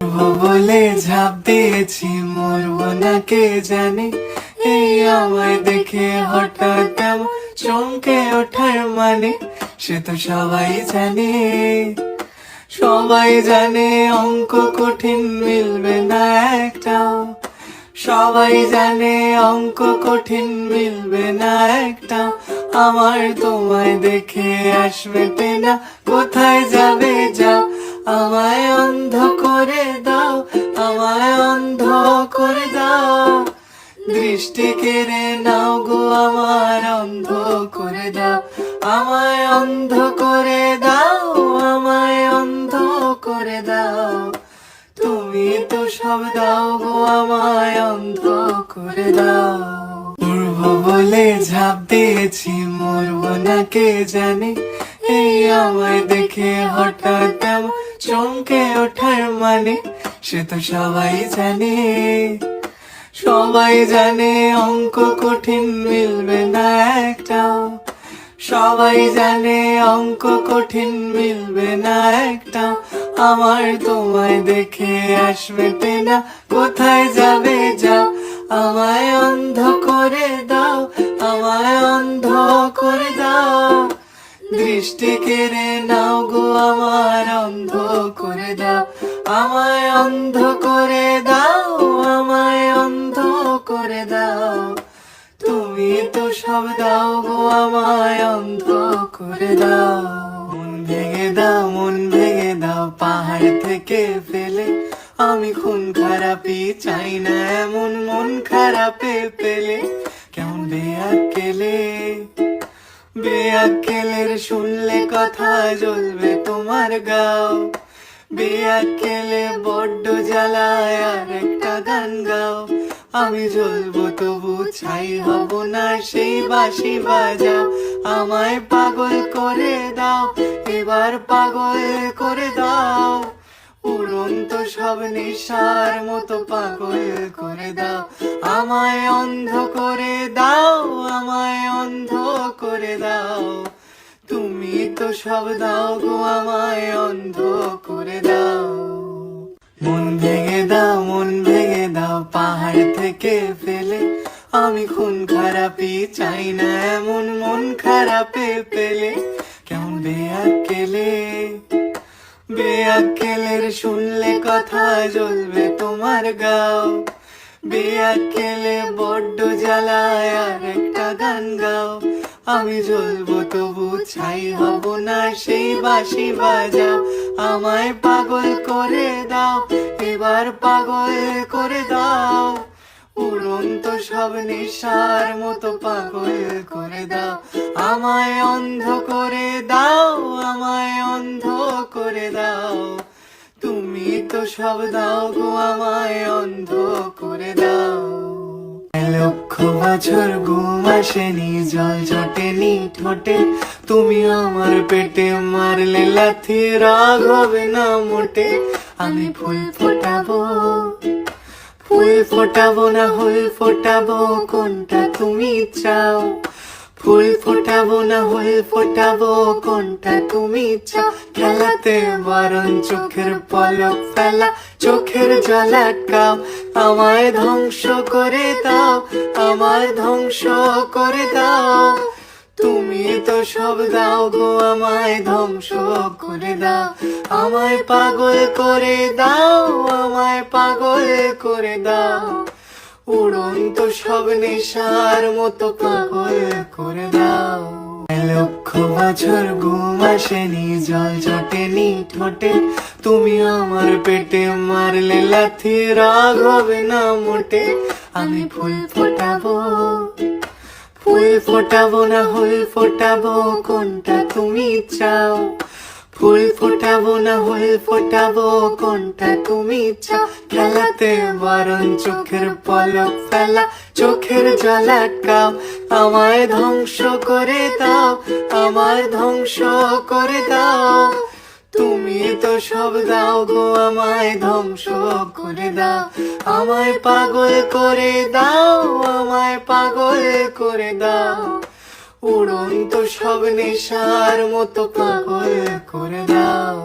উড়বো বলে ঝাঁপ দিয়েছি, মরবো না কে জানে। এই আমায় দেখে হঠাৎ এমন চমকে ওঠার মানে, সে তো সবাই জানে। সবাই জানে অঙ্ক কঠিন, মিলবে না একটাও। সবাই জানে অঙ্ক কঠিন, মিলবে না একটাও। আমার তোমায় দেখে আসবে না, কোথায় যাবে যাও। আমায় অন্ধ করে দাও, আমায় অন্ধ করে দাও। দৃষ্টি কেড়ে নাও গো আমার, অন্ধ করে দাও। আমায় অন্ধ করে দাও, আমায় অন্ধ করে দাও। তুমি তো সব দাও গো, আমায় অন্ধ করে দাও। উড়বো বলে ঝাঁপ দিয়েছি, মরবো না কে জানে। এই আমায় দেখে হঠাৎ এমন চমকে ওঠার মানে, সে তো সবাই জানে। সবাই জানে অঙ্ক কঠিন, মিলবে না একটাও। সবাই জানে অঙ্ক কঠিন, মিলবে না একটাও। আমার তোমায় দেখে আসবে না, কোথায় যাবে যাও। আমায় অন্ধ করে দাও, আমায় অন্ধ করে দাও। দৃষ্টি কেড়ে নাও গো আমার, অন্ধ করে দাও। আমায় অন্ধ করে দাও, আমায় অন্ধ করে দাও। তুমি তো সব দাও গো, আমায় অন্ধ করে দাও। মন ভেঙে দাও, মন ভেঙে দাও, পাহাড় থেকে ফেলে। আমি খুন খারাপি চাই না, এমন মন খারাপে পেলে কেমন বেয়াক্কেলে। বেয়াক্কেলের শুনলে কথা জ্বলবে তোমার গাও। বেয়াক্কেলে বড্ড জ্বালায়, আর একটা গান গাও। আমি জ্বলবো তবু ছাই হব না, সেই বাঁশি বাজাও। আমায় পাগল করে দাও, এবার পাগল করে দাও। উড়ন্ত সব নেশার মতো পাগল করে দাও। আমায় অন্ধ করে দাও, আমায় অন্ধ করে দাও। তুমি তো সব দাও গো, আমায় অন্ধ করে দাও। মন ভেঙে দাও, মন ভেঙে দাও, পাহাড় থেকে ফেলে। আমি খুন খারাপি চাই না, এমন মন খারাপে পেলে কেমন বেয়াক্কেলে। বেয়াক্কেলের শুনলে কথা জ্বলবে তোমার গাও। বেয়াক্কেলে বড্ড জ্বালায়, আর একটা গান গাও। আমি জ্বলবো তবু ছাই হব না, সেই বাঁশি বাজাও। আমায় পাগল করে দাও, এবার পাগল করে দাও। উড়ন্ত সব নেশার মতো পাগল করে দাও। আমায় অন্ধ করে দাও, আমায় অন্ধ করে দাও। তুমি তো সব দাও গো, আমায় অন্ধ করে দাও। লক্ষ বছর ঘুম আসেনি, জল জটেনি ঠোঁটে। তুমি আমার পেটে মারলে লাথি, রাগ হবে না মোটে। আমি ফুল ফোটাবো, ফুল ফোটাবো না ফুল ফোটাবো, কোনটা তুমি চাও। ফুল ফোটাবো না ফুল ফোটাবো, কোনটা তুমি চাও। খেলাতে বারণ, চোখের পলক ফেলা, চোখের জল আটকাও। আমায় ধ্বংস করে দাও, আমায় ধ্বংস করে দাও। তুমি তো সব দাও গো, আমায় ধ্বংস করে দাও। আমায় পাগল করে দাও, আমায় পাগল করে দাও। উড়ন্ত সব নেশার মতো পাগল করে দাও। লক্ষ বছর ঘুম আসেনি, জল জটেনি ঠোঁটে। তুমি আমার পেটে মারলে লাথি, রাগ হবে না মোটে। আমি ফুল ফোটাবো, ফুল ফোটাবো না ফুল ফোটাবো, কোনটা তুমি চাও। ফুল ফোটাবো না ফুল ফোটাবো, কোনটা তুমি চাও। খেলাতে বারণ, চোখের পলক ফেলা, চোখের জল আটকাও। আমায় ধ্বংস করে দাও, আমায় ধ্বংস করে দাও। তুমি তো সব দাও গো, আমায় ধ্বংস করে দাও। আমায় পাগল করে দাও, আমায় পাগল করে দাও। উড়ন্ত সব নেশার মতো পাগল করে দাও।